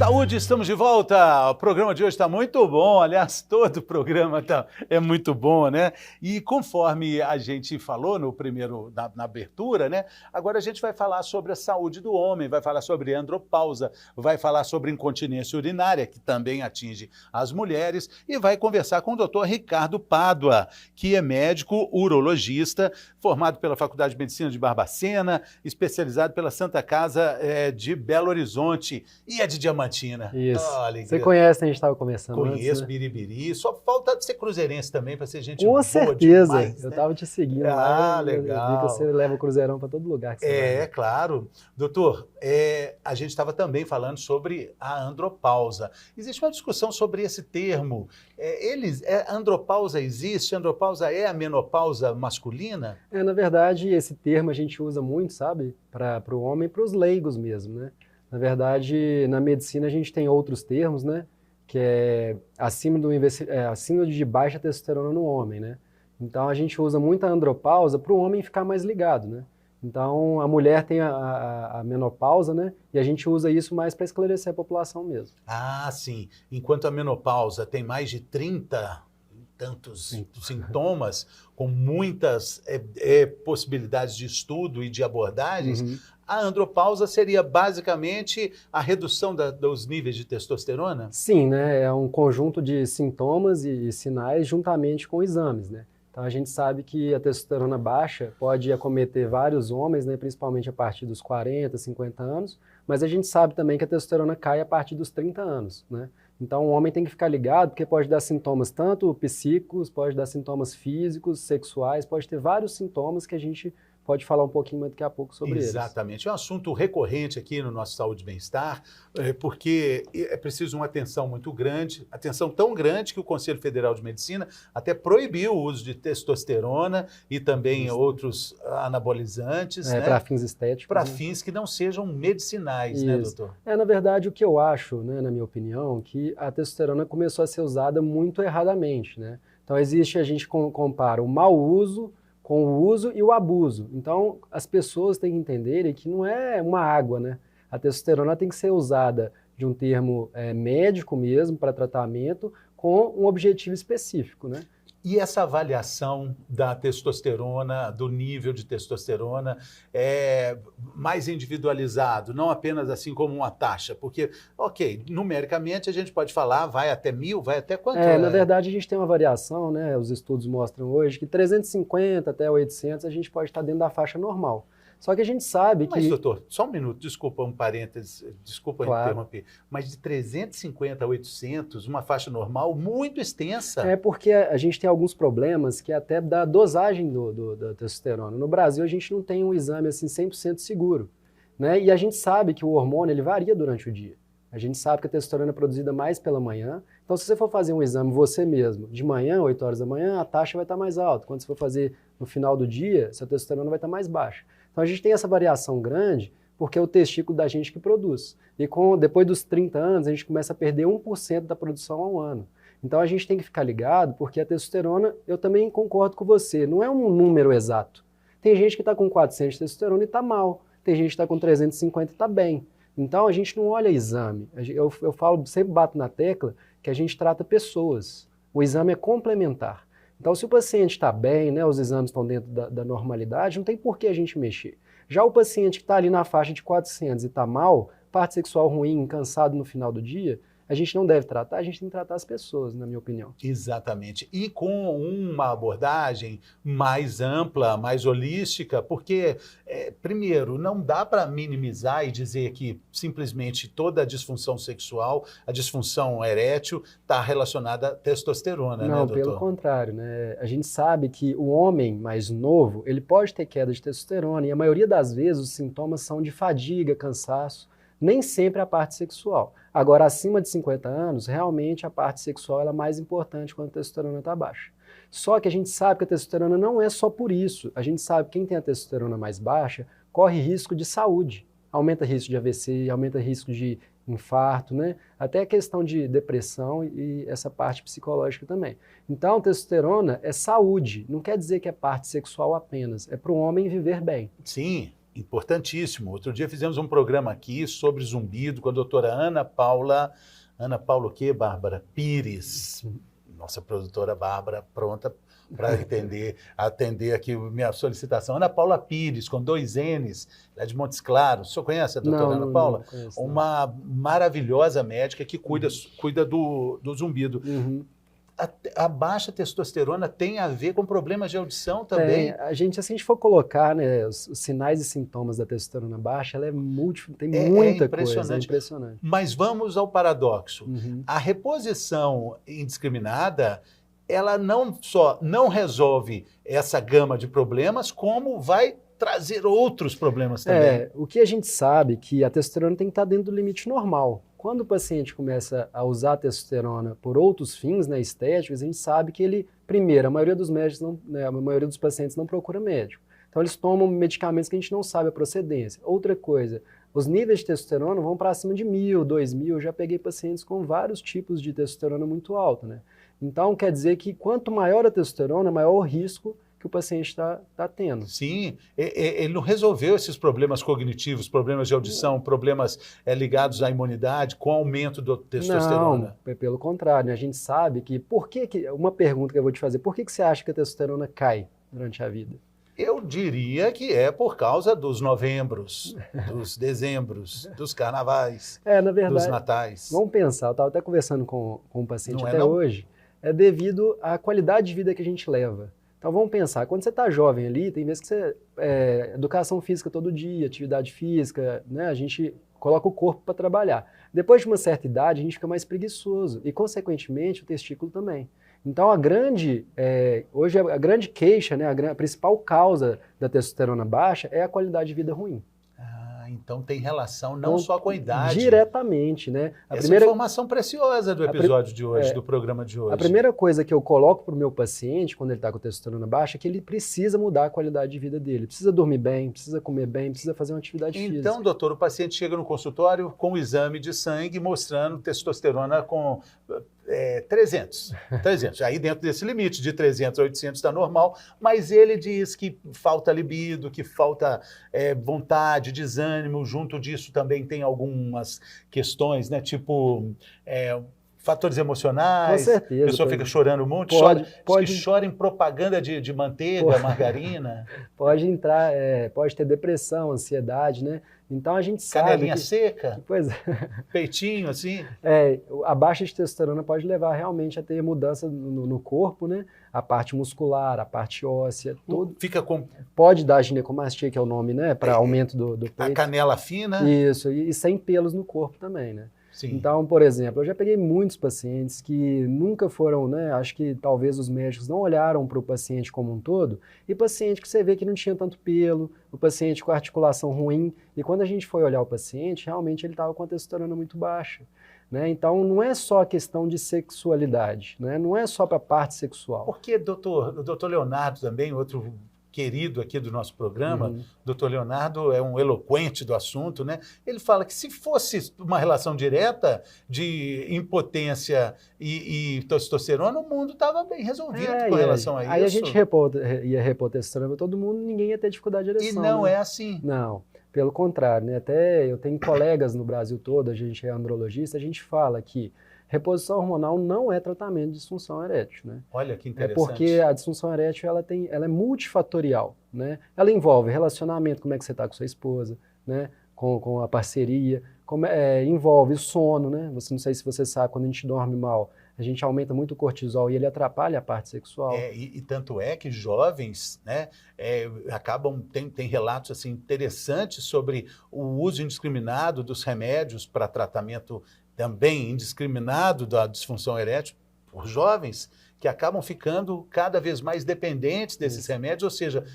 Saúde, estamos de volta. O programa de hoje está muito bom. Aliás, todo o programa é muito bom, né? E conforme a gente falou no primeiro, na abertura, né? Agora a gente vai falar sobre a saúde do homem, vai falar sobre andropausa, vai falar sobre incontinência urinária, que também atinge as mulheres, e vai conversar com o Dr. Ricardo Pádua, que é médico urologista, formado pela Faculdade de Medicina de Barbacena, especializado pela Santa Casa de Belo Horizonte e é de Diamantina. Isso. Olha, você conhece, a gente estava conversando conheço antes, né? Biribiri. Só falta de ser cruzeirense também, para ser gente Com boa certeza. demais, Eu né? estava te seguindo lá. Legal. Eu vi que você leva o Cruzeirão para todo lugar que você vai. É, claro. Doutor, a gente estava também falando sobre a andropausa. Existe uma discussão sobre esse termo. Andropausa existe? Andropausa é a menopausa masculina? Na verdade, esse termo a gente usa muito, sabe? Para o homem e para os leigos mesmo, né? Na verdade, na medicina a gente tem outros termos, né? Que é acima de baixa testosterona no homem, né? Então a gente usa muito a andropausa para o homem ficar mais ligado, né? Então a mulher tem a menopausa, né? E a gente usa isso mais para esclarecer a população mesmo. Ah, sim. Enquanto a menopausa tem mais de 30 tantos sintomas, com muitas possibilidades de estudo e de abordagens, a andropausa seria basicamente a redução dos níveis de testosterona? Sim, né? É um conjunto de sintomas e sinais juntamente com exames, né? Então a gente sabe que a testosterona baixa pode acometer vários homens, né? Principalmente a partir dos 40, 50 anos, mas a gente sabe também que a testosterona cai a partir dos 30 anos, né? Então o homem tem que ficar ligado porque pode dar sintomas tanto psíquicos, pode dar sintomas físicos, sexuais, pode ter vários sintomas que a gente pode falar um pouquinho mais daqui a pouco sobre eles. Exatamente. É um assunto recorrente aqui no nosso Saúde e Bem-Estar, porque é preciso uma atenção muito grande, atenção tão grande que o Conselho Federal de Medicina até proibiu o uso de testosterona e também outros anabolizantes, né? Para fins estéticos. Para fins que não sejam medicinais, né, doutor? Na verdade, o que eu acho, né, na minha opinião, que a testosterona começou a ser usada muito erradamente, né? Então a gente compara o mau uso com o uso e o abuso. Então, as pessoas têm que entenderem que não é uma água, né? A testosterona tem que ser usada de um termo médico mesmo, para tratamento, com um objetivo específico, né? E essa avaliação da testosterona, do nível de testosterona, é mais individualizado, não apenas assim como uma taxa, porque, ok, numericamente a gente pode falar, vai até 1000, vai até quanto? Na verdade a gente tem uma variação, né? Os estudos mostram hoje que 350 até 800 a gente pode estar dentro da faixa normal. Só que a gente sabe que... Mas, doutor, só um minuto, desculpa um parênteses, desculpa interromper, mas de 350 a 800, uma faixa normal muito extensa. É porque a gente tem alguns problemas que é até da dosagem da testosterona. No Brasil, a gente não tem um exame assim 100% seguro, né? E a gente sabe que o hormônio ele varia durante o dia. A gente sabe que a testosterona é produzida mais pela manhã. Então, se você for fazer um exame você mesmo, de manhã, 8 horas da manhã, a taxa vai estar mais alta. Quando você for fazer no final do dia, sua testosterona vai estar mais baixa. Então a gente tem essa variação grande porque é o testículo da gente que produz. E depois dos 30 anos, a gente começa a perder 1% da produção ao ano. Então a gente tem que ficar ligado porque a testosterona, eu também concordo com você, não é um número exato. Tem gente que está com 400 de testosterona e está mal. Tem gente que está com 350 e está bem. Então a gente não olha exame. Eu falo, sempre bato na tecla que a gente trata pessoas. O exame é complementar. Então, se o paciente está bem, né, os exames estão dentro da normalidade, não tem por que a gente mexer. Já o paciente que está ali na faixa de 400 e está mal, parte sexual ruim, cansado no final do dia, a gente não deve tratar, a gente tem que tratar as pessoas, na minha opinião. Exatamente. E com uma abordagem mais ampla, mais holística, porque, primeiro, não dá para minimizar e dizer que simplesmente toda a disfunção sexual, a disfunção erétil, está relacionada à testosterona, não, né, doutor? Pelo contrário, né? A gente sabe que o homem mais novo, ele pode ter queda de testosterona e a maioria das vezes os sintomas são de fadiga, cansaço, nem sempre a parte sexual. Agora, acima de 50 anos, realmente a parte sexual ela é mais importante quando a testosterona está baixa. Só que a gente sabe que a testosterona não é só por isso. A gente sabe que quem tem a testosterona mais baixa corre risco de saúde. Aumenta risco de AVC, aumenta risco de infarto, né? Até a questão de depressão e essa parte psicológica também. Então, a testosterona é saúde. Não quer dizer que é parte sexual apenas. É para o homem viver bem. Sim. Importantíssimo. Outro dia fizemos um programa aqui sobre zumbido com a doutora Ana Paula o quê, Bárbara? Pires. Nossa produtora Bárbara, pronta para atender aqui minha solicitação. Ana Paula Pires, com 2 N's, lá de Montes Claros. O senhor conhece a doutora Ana Paula? Não conheço, uma maravilhosa médica que cuida do zumbido. Uhum. A baixa testosterona tem a ver com problemas de audição também? A gente for colocar, né, os sinais e sintomas da testosterona baixa, ela é múltipla, tem muita coisa, é impressionante. Mas vamos ao paradoxo. Uhum. A reposição indiscriminada, ela não só não resolve essa gama de problemas, como vai trazer outros problemas também. O que a gente sabe é que a testosterona tem que estar dentro do limite normal. Quando o paciente começa a usar a testosterona por outros fins, né, estéticos, a gente sabe que ele, primeiro, a maioria dos médicos, a maioria dos pacientes não procura médico. Então eles tomam medicamentos que a gente não sabe a procedência. Outra coisa, os níveis de testosterona vão para cima de 1.000, 2.000. Eu já peguei pacientes com vários tipos de testosterona muito alta, né? Então quer dizer que quanto maior a testosterona, maior o risco que o paciente está tendo. Sim, ele não resolveu esses problemas cognitivos, problemas de audição, problemas ligados à imunidade com o aumento da testosterona. Não, pelo contrário, né? A gente sabe que, uma pergunta que eu vou te fazer, por que você acha que a testosterona cai durante a vida? Eu diria que é por causa dos novembros, dos dezembros, dos carnavais, na verdade, dos natais. Vamos pensar, eu estava até conversando com um paciente hoje, é devido à qualidade de vida que a gente leva. Então vamos pensar, quando você está jovem ali, tem vezes que você, educação física todo dia, atividade física, né, a gente coloca o corpo para trabalhar. Depois de uma certa idade, a gente fica mais preguiçoso e, consequentemente, o testículo também. Então hoje a grande queixa, né, a principal causa da testosterona baixa é a qualidade de vida ruim. Então tem relação não só com a idade. Diretamente, né? Essa informação preciosa do episódio de hoje, do programa de hoje. A primeira coisa que eu coloco para o meu paciente, quando ele está com testosterona baixa, é que ele precisa mudar a qualidade de vida dele. Precisa dormir bem, precisa comer bem, precisa fazer uma atividade física. Então, doutor, o paciente chega no consultório com o exame de sangue mostrando testosterona com 300. Aí dentro desse limite de 300 a 800 está normal, mas ele diz que falta libido, que falta vontade, desânimo, junto disso também tem algumas questões, né, tipo fatores emocionais. Com certeza. A pessoa fica chorando muito, chora em propaganda de manteiga, margarina. Pode entrar, pode ter depressão, ansiedade, né? Então a gente sabe. Canelinha seca? Pois é. Peitinho, assim? A baixa de testosterona pode levar realmente a ter mudança no corpo, né? A parte muscular, a parte óssea, tudo. Pode dar ginecomastia, que é o nome, né? Para aumento do peito. A canela fina? Isso, e sem pelos no corpo também, né? Sim. Então, por exemplo, eu já peguei muitos pacientes que nunca foram, né? Acho que talvez os médicos não olharam para o paciente como um todo, e paciente que você vê que não tinha tanto pelo, o paciente com articulação ruim, e quando a gente foi olhar o paciente, realmente ele estava com a testosterona muito baixa. Né? Então, não é só a questão de sexualidade, né? Não é só para a parte sexual. Porque o doutor Leonardo também, outro querido aqui do nosso programa, doutor Leonardo é um eloquente do assunto, né? Ele fala que se fosse uma relação direta de impotência e testosterona, o mundo estava bem resolvido com relação a isso. Aí a gente ia repor testosterona para todo mundo, ninguém ia ter dificuldade de ereção. E não né? é assim. Não, pelo contrário, né? Até eu tenho colegas no Brasil todo, a gente é andrologista, a gente fala que reposição hormonal não é tratamento de disfunção erétil, né? Olha que interessante. É porque a disfunção erétil ela é multifatorial, né? Ela envolve relacionamento, como é que você está com sua esposa, né? Com a parceria, envolve sono, né? Não sei se você sabe, quando a gente dorme mal, a gente aumenta muito o cortisol e ele atrapalha a parte sexual. E tanto é que jovens, né, tem relatos assim, interessantes sobre o uso indiscriminado dos remédios para tratamento também indiscriminado da disfunção erétil por jovens que acabam ficando cada vez mais dependentes desses remédios, ou seja,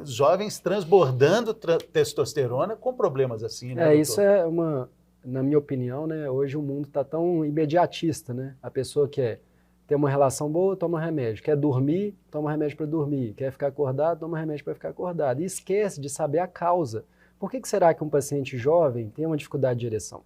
jovens transbordando testosterona com problemas assim, né, doutor? Isso na minha opinião, né, hoje o mundo está tão imediatista, né? A pessoa quer ter uma relação boa, toma remédio. Quer dormir, toma remédio para dormir. Quer ficar acordado, toma remédio para ficar acordado. E esquece de saber a causa. Por que será que um paciente jovem tem uma dificuldade de ereção?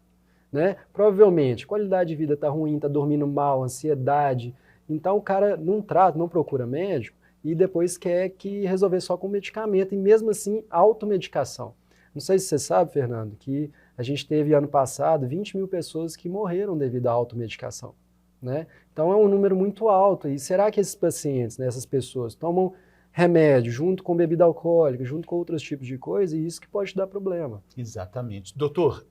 Né? Provavelmente, qualidade de vida está ruim, está dormindo mal, ansiedade. Então o cara não trata, não procura médico e depois quer resolver só com medicamento e mesmo assim automedicação. Não sei se você sabe, Fernando, que a gente teve ano passado 20 mil pessoas que morreram devido à automedicação, né? Então é um número muito alto. E será que esses pacientes, né, essas pessoas, tomam remédio junto com bebida alcoólica, junto com outros tipos de coisa, e isso que pode dar problema? Exatamente. Doutor,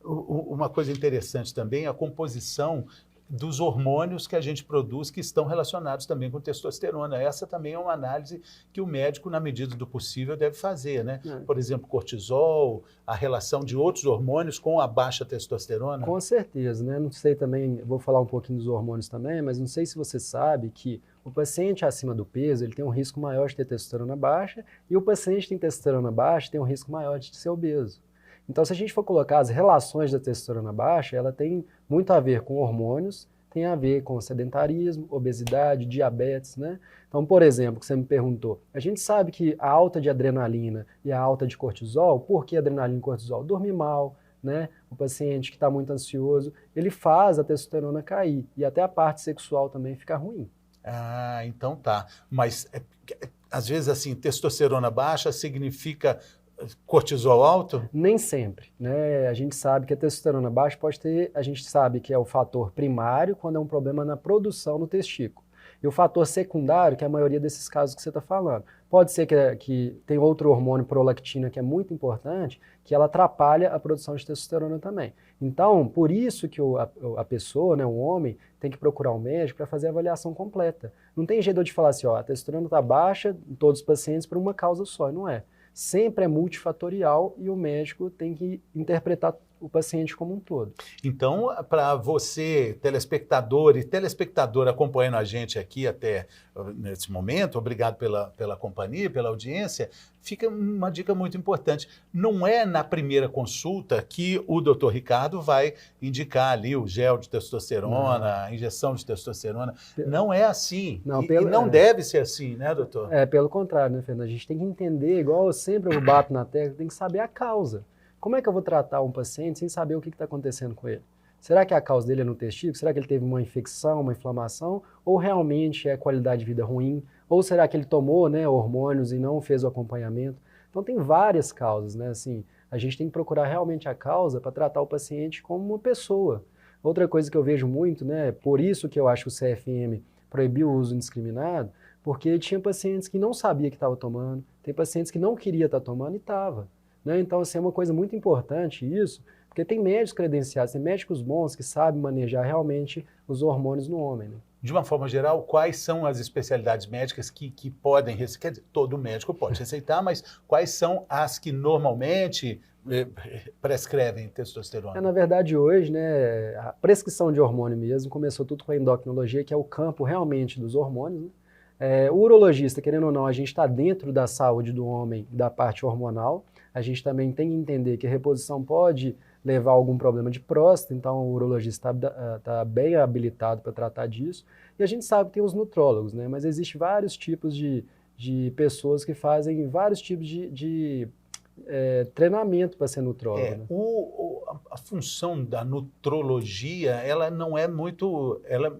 uma coisa interessante também é a composição dos hormônios que a gente produz que estão relacionados também com testosterona. Essa também é uma análise que o médico, na medida do possível, deve fazer, né? Por exemplo, cortisol, a relação de outros hormônios com a baixa testosterona. Com certeza, né? Não sei também, vou falar um pouquinho dos hormônios também, mas não sei se você sabe que o paciente acima do peso, ele tem um risco maior de ter testosterona baixa, e o paciente que tem testosterona baixa tem um risco maior de ser obeso. Então, se a gente for colocar as relações da testosterona baixa, ela tem muito a ver com hormônios, tem a ver com sedentarismo, obesidade, diabetes, né? Então, por exemplo, que você me perguntou, a gente sabe que a alta de adrenalina e a alta de cortisol, por que adrenalina e cortisol? Dormir mal, né? O paciente que está muito ansioso, ele faz a testosterona cair e até a parte sexual também fica ruim. Ah, então tá. Mas, às vezes, assim, testosterona baixa significa cortisol alto? Nem sempre, né? A gente sabe que a testosterona baixa pode ter, a gente sabe que é o fator primário quando é um problema na produção no testículo. E o fator secundário, que é a maioria desses casos que você está falando. Pode ser que tem outro hormônio, prolactina, que é muito importante, que ela atrapalha a produção de testosterona também. Então, por isso que a pessoa, né, o homem, tem que procurar um médico para fazer a avaliação completa. Não tem jeito de falar assim, ó, a testosterona está baixa em todos os pacientes por uma causa só, e não é. Sempre é multifatorial e o médico tem que interpretar o paciente como um todo. Então, para você, telespectador e telespectadora acompanhando a gente aqui até nesse momento, obrigado pela companhia, pela audiência, fica uma dica muito importante. Não é na primeira consulta que o Dr. Ricardo vai indicar ali o gel de testosterona, a injeção de testosterona. Não é assim. Não, e não deve ser assim, né, doutor? Pelo contrário, né, Fernando? A gente tem que entender, igual eu sempre bato na tecla, tem que saber a causa. Como é que eu vou tratar um paciente sem saber o que está acontecendo com ele? Será que a causa dele é no testículo? Será que ele teve uma infecção, uma inflamação? Ou realmente é qualidade de vida ruim? Ou será que ele tomou, né, hormônios e não fez o acompanhamento? Então tem várias causas, né? Assim, a gente tem que procurar realmente a causa para tratar o paciente como uma pessoa. Outra coisa que eu vejo muito, né, por isso que eu acho que o CFM proibiu o uso indiscriminado, porque tinha pacientes que não sabia que estava tomando, tem pacientes que não queria estar tomando e estava. Né? Então, assim, é uma coisa muito importante isso, porque tem médicos credenciados, tem médicos bons que sabem manejar realmente os hormônios no homem. Né? De uma forma geral, quais são as especialidades médicas que podem receitar? Quer dizer, todo médico pode receitar, mas quais são as que normalmente prescrevem testosterona? Na verdade, hoje, né, a prescrição de hormônio mesmo começou tudo com a endocrinologia, que é o campo realmente dos hormônios. Né? O urologista, querendo ou não, a gente está dentro da saúde do homem, da parte hormonal. A gente também tem que entender que a reposição pode levar a algum problema de próstata, então o urologista está bem habilitado para tratar disso. E a gente sabe que tem os nutrólogos, né? Mas existem vários tipos de pessoas que fazem vários tipos de treinamento para ser nutrólogo. Né? A função da nutrologia, ela não é muito, ela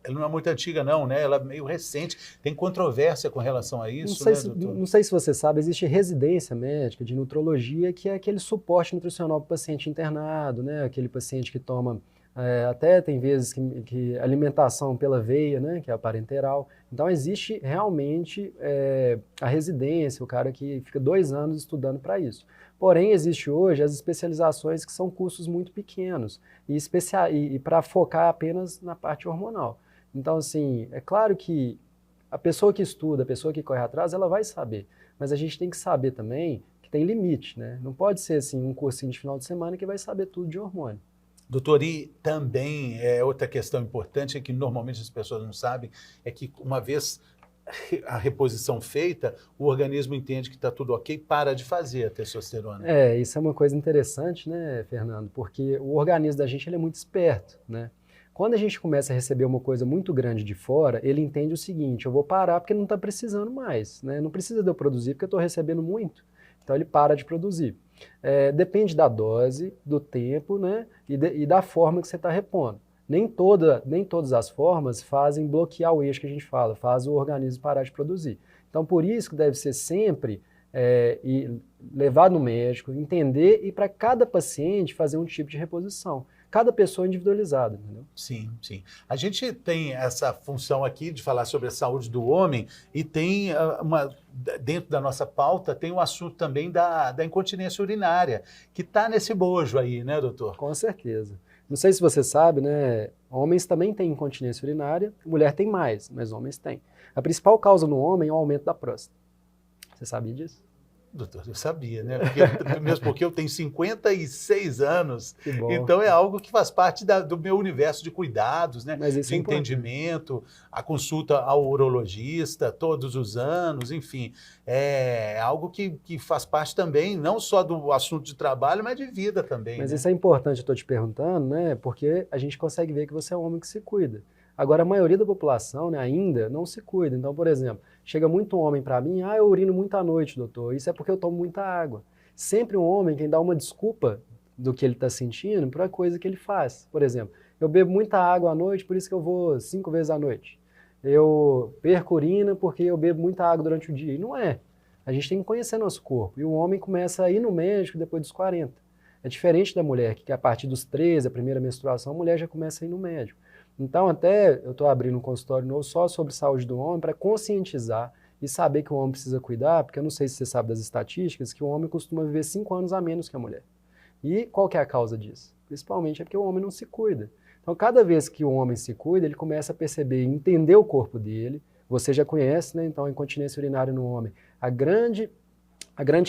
não é muito antiga não, né? Ela é meio recente, tem controvérsia com relação a isso, não sei se você sabe, existe residência médica de nutrologia, que é aquele suporte nutricional para o paciente internado, né? Aquele paciente que toma, até tem vezes que alimentação pela veia, né? Que é a parenteral. Então existe realmente a residência, o cara que fica 2 anos estudando para isso. Porém, existe hoje as especializações que são custos muito pequenos e para focar apenas na parte hormonal. Então, assim, é claro que a pessoa que estuda, a pessoa que corre atrás, ela vai saber. Mas a gente tem que saber também que tem limite, né? Não pode ser assim um cursinho de final de semana que vai saber tudo de hormônio. Doutor, e também outra questão importante que normalmente as pessoas não sabem, é que uma vez a reposição feita, o organismo entende que está tudo ok, para de fazer a testosterona. Isso é uma coisa interessante, né, Fernando? Porque o organismo da gente ele é muito esperto, né? Quando a gente começa a receber uma coisa muito grande de fora, ele entende o seguinte, eu vou parar porque não está precisando mais, né? Não precisa de eu produzir porque eu estou recebendo muito. Então ele para de produzir. Depende da dose, do tempo, né? E da forma que você está repondo. Nem todas as formas fazem bloquear o eixo que a gente fala, faz o organismo parar de produzir. Então, por isso que deve ser sempre e levar no médico, entender e para cada paciente fazer um tipo de reposição. Cada pessoa é individualizada, entendeu? Sim, sim. A gente tem essa função aqui de falar sobre a saúde do homem e tem dentro da nossa pauta, tem o assunto também da incontinência urinária, que está nesse bojo aí, né, doutor? Com certeza. Não sei se você sabe, né? Homens também têm incontinência urinária, mulher tem mais, mas homens têm. A principal causa no homem é o aumento da próstata. Você sabia disso? Doutor, eu sabia, né? Mesmo porque eu tenho 56 anos, Que bom. então é algo que faz parte do meu universo de cuidados, né? Mas isso de é importante. entendimento, a consulta ao urologista todos os anos, enfim. É algo que faz parte também, não só do assunto de trabalho, mas de vida também. Mas né? isso é importante, eu estou te perguntando, né? Porque a gente consegue ver que você é um homem que se cuida. Agora, a maioria da população, né, ainda não se cuida. Então, por exemplo, chega muito homem para mim, eu urino muito à noite, doutor. Isso é porque eu tomo muita água. Sempre um homem quem dá uma desculpa do que ele está sentindo para a coisa que ele faz. Por exemplo, eu bebo muita água à noite, por isso que eu vou 5 vezes à noite. Eu perco urina porque eu bebo muita água durante o dia. E não é. A gente tem que conhecer nosso corpo. E o homem começa a ir no médico depois dos 40. É diferente da mulher, que a partir dos 13, a primeira menstruação, a mulher já começa a ir no médico. Então, até eu estou abrindo um consultório novo só sobre saúde do homem para conscientizar e saber que o homem precisa cuidar, porque eu não sei se você sabe das estatísticas, que o homem costuma viver 5 anos a menos que a mulher. E qual que é a causa disso? Principalmente é porque o homem não se cuida. Então, cada vez que o homem se cuida, ele começa a perceber e entender o corpo dele. Você já conhece, né? Então, a incontinência urinária no homem. A grande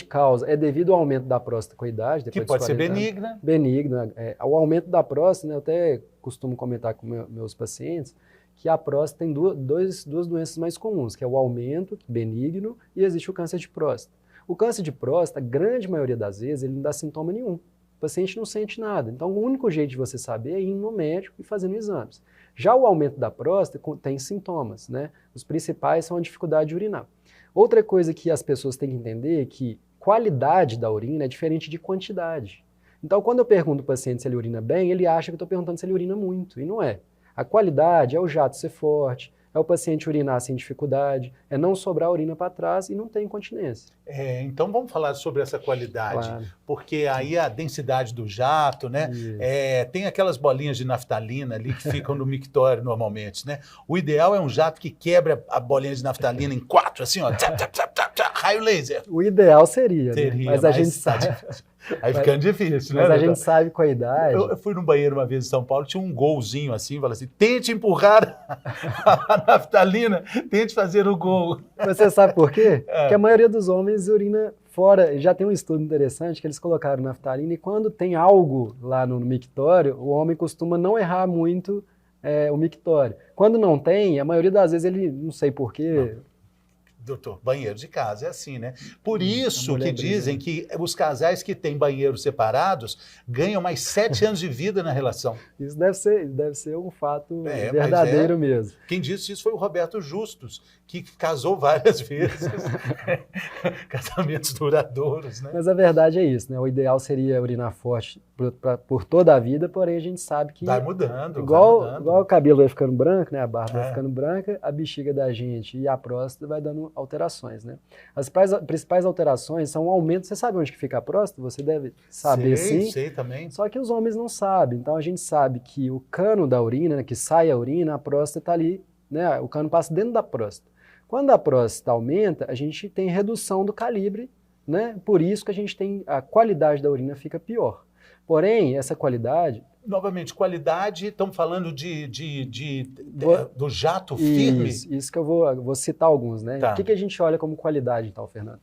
causa é devido ao aumento da próstata com a idade. Que pode ser benigna. Benigna. O aumento da próstata, né, eu até costumo comentar com meus pacientes, que a próstata tem duas doenças mais comuns, que é o aumento benigno e existe o câncer de próstata. O câncer de próstata, a grande maioria das vezes, ele não dá sintoma nenhum. O paciente não sente nada. Então, o único jeito de você saber é ir no médico e fazendo exames. Já o aumento da próstata tem sintomas, né? Os principais são a dificuldade de urinar. Outra coisa que as pessoas têm que entender é que qualidade da urina é diferente de quantidade. Então, quando eu pergunto ao paciente se ele urina bem, ele acha que eu estou perguntando se ele urina muito, e não é. A qualidade é o jato ser forte, é o paciente urinar sem dificuldade, é não sobrar urina para trás e não ter incontinência. Então vamos falar sobre essa qualidade, Claro. porque aí a densidade do jato, né? Tem aquelas bolinhas de naftalina ali que ficam no mictório normalmente, né? O ideal é um jato que quebra a bolinha de naftalina em 4, assim, ó, tchap, tchap, tchap, tchap, tchap, raio laser. O ideal seria, né? Mas a gente sabe. Aí ficando difícil, né? Mas a gente sabe com a idade. Eu fui no banheiro uma vez em São Paulo, tinha um golzinho assim, fala assim: tente empurrar a naftalina, tente fazer o gol. Você sabe por quê? Porque a maioria dos homens urina fora. Já tem um estudo interessante que eles colocaram naftalina e quando tem algo lá no mictório, o homem costuma não errar muito o mictório. Quando não tem, a maioria das vezes ele, não sei por quê. Doutor, banheiro de casa é assim, né? Por isso que dizem que os casais que têm banheiros separados ganham mais 7 anos de vida na relação. Isso deve ser um fato verdadeiro mesmo. Quem disse isso foi o Roberto Justus, que casou várias vezes. Casamentos duradouros, né? Mas a verdade é isso, né? O ideal seria urinar forte por toda a vida, porém a gente sabe que... Vai mudando. Igual o cabelo vai ficando branco, né? A barba vai ficando branca, a bexiga da gente e a próstata vai dando alterações, né? As principais alterações são o aumento. Você sabe onde que fica a próstata? Você deve saber, sim. Sei também. Só que os homens não sabem. Então a gente sabe que o cano da urina, né, que sai a urina, a próstata está ali, né? O cano passa dentro da próstata. Quando a próstata aumenta, a gente tem redução do calibre, né? Por isso que a qualidade da urina fica pior. Porém, essa qualidade... Novamente, qualidade, estamos falando do jato firme? Isso que eu vou citar alguns, né? Tá. O que a gente olha como qualidade, então, Fernando?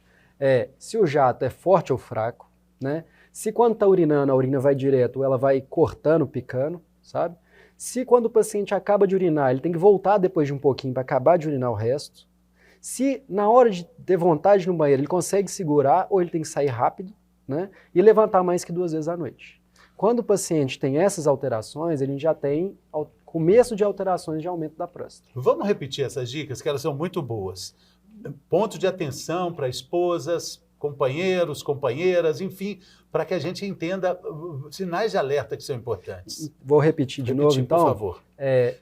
Se o jato é forte ou fraco, né? Se quando está urinando, a urina vai direto, ou ela vai cortando, picando, sabe? Se quando o paciente acaba de urinar, ele tem que voltar depois de um pouquinho para acabar de urinar o resto. Se na hora de ter vontade no banheiro, ele consegue segurar, ou ele tem que sair rápido, né? E levantar mais que 2 vezes à noite. Quando o paciente tem essas alterações, ele já tem começo de alterações de aumento da próstata. Vamos repetir essas dicas, que elas são muito boas. Ponto de atenção para esposas, companheiros, companheiras, enfim, para que a gente entenda sinais de alerta que são importantes. Vou repetir de novo, então. Por favor.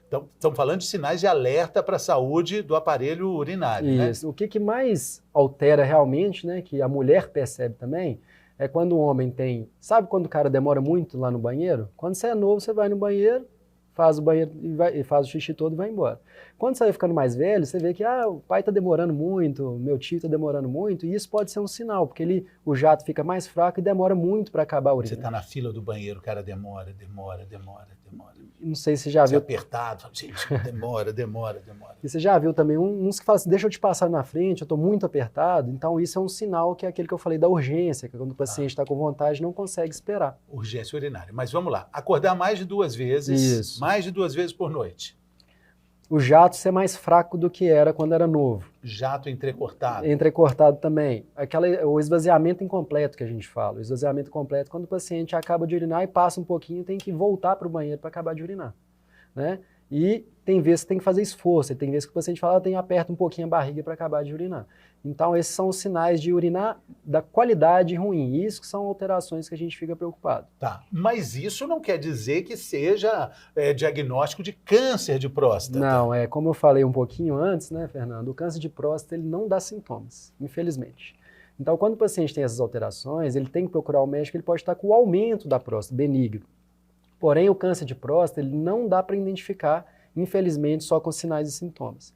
Então, estamos falando de sinais de alerta para a saúde do aparelho urinário, né? Isso. O que mais altera realmente, né, que a mulher percebe também, é quando o homem tem... Sabe quando o cara demora muito lá no banheiro? Quando você é novo, você vai no banheiro, faz o banheiro e faz o xixi todo e vai embora. Quando você vai ficando mais velho, você vê que o pai está demorando muito, meu tio está demorando muito, e isso pode ser um sinal, porque o jato fica mais fraco e demora muito para acabar a urina. Você está na fila do banheiro, o cara demora. Não sei se você já viu. Apertado, gente, demora. E você já viu também uns que falam assim, deixa eu te passar na frente, eu estou muito apertado. Então isso é um sinal que é aquele que eu falei da urgência, que é quando o paciente está com vontade não consegue esperar. Urgência urinária. Mas vamos lá, acordar mais de 2 vezes, Isso. mais de 2 vezes por noite. O jato ser mais fraco do que era quando era novo. Jato entrecortado. Entrecortado também. O esvaziamento incompleto que a gente fala. O esvaziamento completo, quando o paciente acaba de urinar e passa um pouquinho, tem que voltar para o banheiro para acabar de urinar, né? E tem vezes que tem que fazer esforço, tem vezes que o paciente fala, aperta um pouquinho a barriga para acabar de urinar. Então esses são os sinais de urinar da qualidade ruim. Isso que são alterações que a gente fica preocupado. Tá, mas isso não quer dizer que seja diagnóstico de câncer de próstata. Não, como eu falei um pouquinho antes, né, Fernando, o câncer de próstata ele não dá sintomas, infelizmente. Então quando o paciente tem essas alterações, ele tem que procurar o médico, ele pode estar com o aumento da próstata, benigno. Porém, o câncer de próstata ele não dá para identificar, infelizmente, só com sinais e sintomas.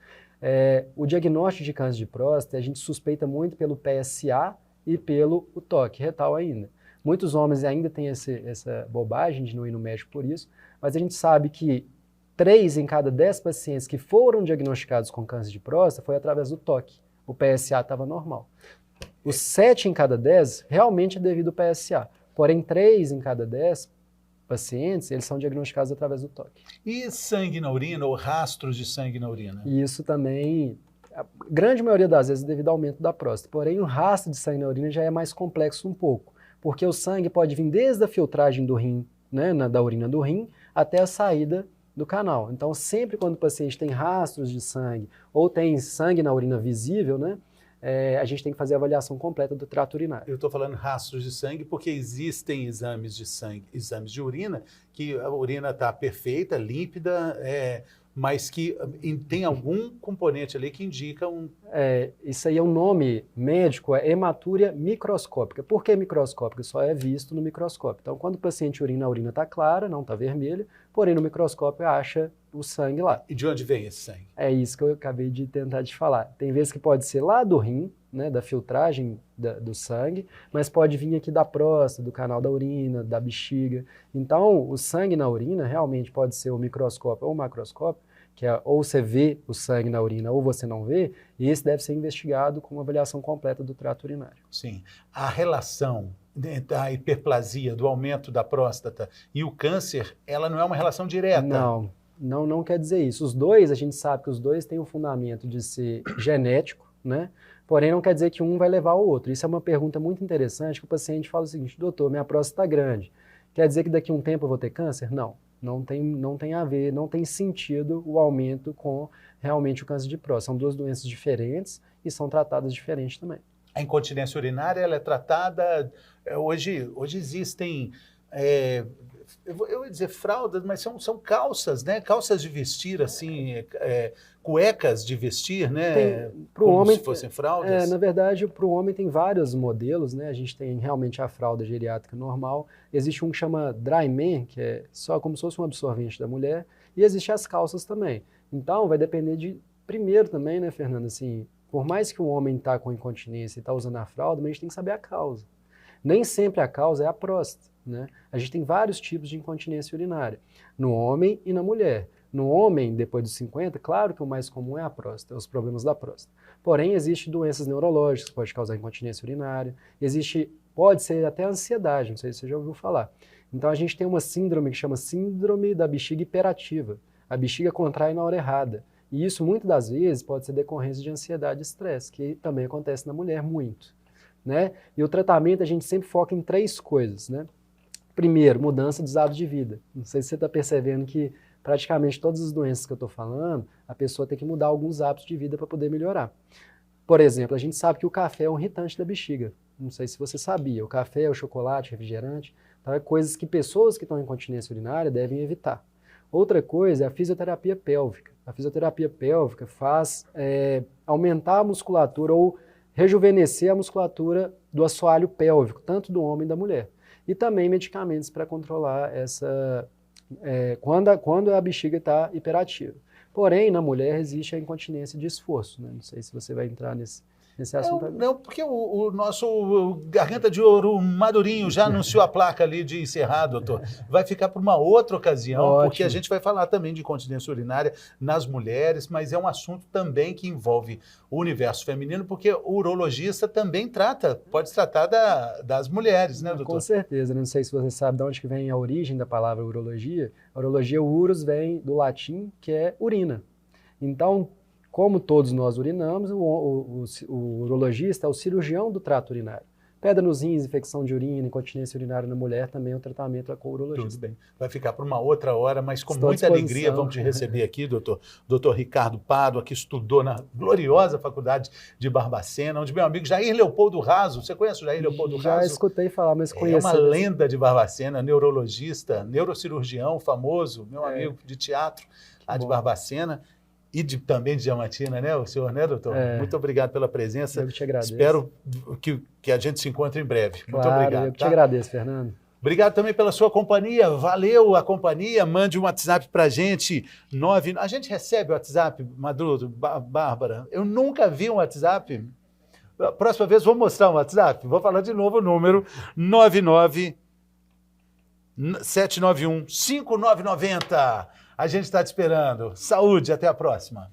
O diagnóstico de câncer de próstata, a gente suspeita muito pelo PSA e pelo toque retal ainda. Muitos homens ainda têm essa bobagem de não ir no médico por isso, mas a gente sabe que 3 em cada 10 pacientes que foram diagnosticados com câncer de próstata foi através do toque. O PSA estava normal. Os 7 em cada 10 realmente é devido ao PSA. Porém, 3 em cada 10 pacientes, eles são diagnosticados através do toque. E sangue na urina ou rastros de sangue na urina? E isso também, a grande maioria das vezes, é devido ao aumento da próstata. Porém, o rastro de sangue na urina já é mais complexo um pouco, porque o sangue pode vir desde a filtragem do rim, né, da urina do rim, até a saída do canal. Então, sempre quando o paciente tem rastros de sangue ou tem sangue na urina visível, né, a gente tem que fazer a avaliação completa do trato urinário. Eu estou falando rastros de sangue porque existem exames de sangue, exames de urina, que a urina está perfeita, límpida, mas que tem algum componente ali que indica um... Isso aí é um nome médico, é hematúria microscópica. Por que microscópica? Só é visto no microscópio. Então, quando o paciente urina, a urina está clara, não está vermelha, porém no microscópio acha o sangue lá. E de onde vem esse sangue? É isso que eu acabei de tentar te falar. Tem vezes que pode ser lá do rim, né, da filtragem do sangue, mas pode vir aqui da próstata, do canal da urina, da bexiga. Então, o sangue na urina realmente pode ser o microscópio ou o macroscópio, que é ou você vê o sangue na urina ou você não vê, e esse deve ser investigado com uma avaliação completa do trato urinário. Sim. A relação da hiperplasia, do aumento da próstata e o câncer, ela não é uma relação direta. Não quer dizer isso. Os dois, a gente sabe que os dois têm o fundamento de ser genético, né? Porém, não quer dizer que um vai levar ao outro. Isso é uma pergunta muito interessante, que o paciente fala o seguinte, doutor, minha próstata está grande. Quer dizer que daqui a um tempo eu vou ter câncer? Não tem a ver, não tem sentido o aumento com realmente o câncer de próstata. São 2 doenças diferentes e são tratadas diferentes também. A incontinência urinária, ela é tratada... Hoje existem... eu ia dizer fraldas, mas são calças, né? Calças de vestir, assim, cuecas de vestir, né? Como homem, se fossem fraldas. Na verdade, para o homem tem vários modelos, né? A gente tem realmente a fralda geriátrica normal. Existe um que chama Dryman, que é só como se fosse um absorvente da mulher. E existe as calças também. Então, vai depender de... Primeiro também, né, Fernando? Assim, por mais que o homem está com incontinência e está usando a fralda, mas a gente tem que saber a causa. Nem sempre a causa é a próstata, né? A gente tem vários tipos de incontinência urinária, no homem e na mulher. No homem, depois dos 50, claro que o mais comum é a próstata, os problemas da próstata. Porém, existem doenças neurológicas que podem causar incontinência urinária, pode ser até ansiedade, não sei se você já ouviu falar. Então, a gente tem uma síndrome que chama síndrome da bexiga hiperativa. A bexiga contrai na hora errada. E isso, muitas das vezes, pode ser decorrência de ansiedade e estresse, que também acontece na mulher muito, né? E o tratamento, a gente sempre foca em 3 coisas, né? Primeiro, mudança dos hábitos de vida. Não sei se você está percebendo que praticamente todas as doenças que eu estou falando, a pessoa tem que mudar alguns hábitos de vida para poder melhorar. Por exemplo, a gente sabe que o café é um irritante da bexiga. Não sei se você sabia. O café, o chocolate, o refrigerante, tá? Coisas que pessoas que estão em incontinência urinária devem evitar. Outra coisa é a fisioterapia pélvica. A fisioterapia pélvica faz aumentar a musculatura ou rejuvenescer a musculatura do assoalho pélvico, tanto do homem e da mulher. E também medicamentos para controlar essa... quando a bexiga está hiperativa. Porém, na mulher existe a incontinência de esforço, né? Não sei se você vai entrar nesse assunto agora. Não, porque o nosso Garganta de Ouro Madurinho já anunciou a placa ali de encerrar, doutor. Vai ficar para uma outra ocasião, Ótimo. porque a gente vai falar também de incontinência urinária nas mulheres, mas é um assunto também que envolve o universo feminino, porque o urologista também pode tratar das mulheres, né, doutor? Com certeza. Não sei se você sabe de onde que vem a origem da palavra urologia. A urologia, urus, vem do latim, que é urina. Então, como todos nós urinamos, o urologista é o cirurgião do trato urinário. Pedra nos rins, infecção de urina, incontinência urinária na mulher, também é um tratamento com o urologista. Tudo bem. Vai ficar para uma outra hora, mas com Estou à muita disposição. alegria vamos te receber aqui, doutor Ricardo Pádua, que estudou na gloriosa Faculdade de Barbacena, onde meu amigo Jair Leopoldo Raso, você conhece o Jair Leopoldo Raso? Já escutei falar, mas conheci. É uma lenda de Barbacena, neurologista, neurocirurgião famoso, meu amigo de teatro lá de Barbacena. E também de Diamantina, né? O senhor, né, doutor? Muito obrigado pela presença. Eu te agradeço. Espero que a gente se encontre em breve. Claro, muito obrigado. Eu te agradeço, Fernando. Obrigado também pela sua companhia. Valeu a companhia. Mande um WhatsApp pra gente. A gente recebe o WhatsApp, Madrudo, Bárbara? Eu nunca vi um WhatsApp. A próxima vez vou mostrar um WhatsApp. Vou falar de novo o número 99-791-5990. A gente está te esperando. Saúde, até a próxima.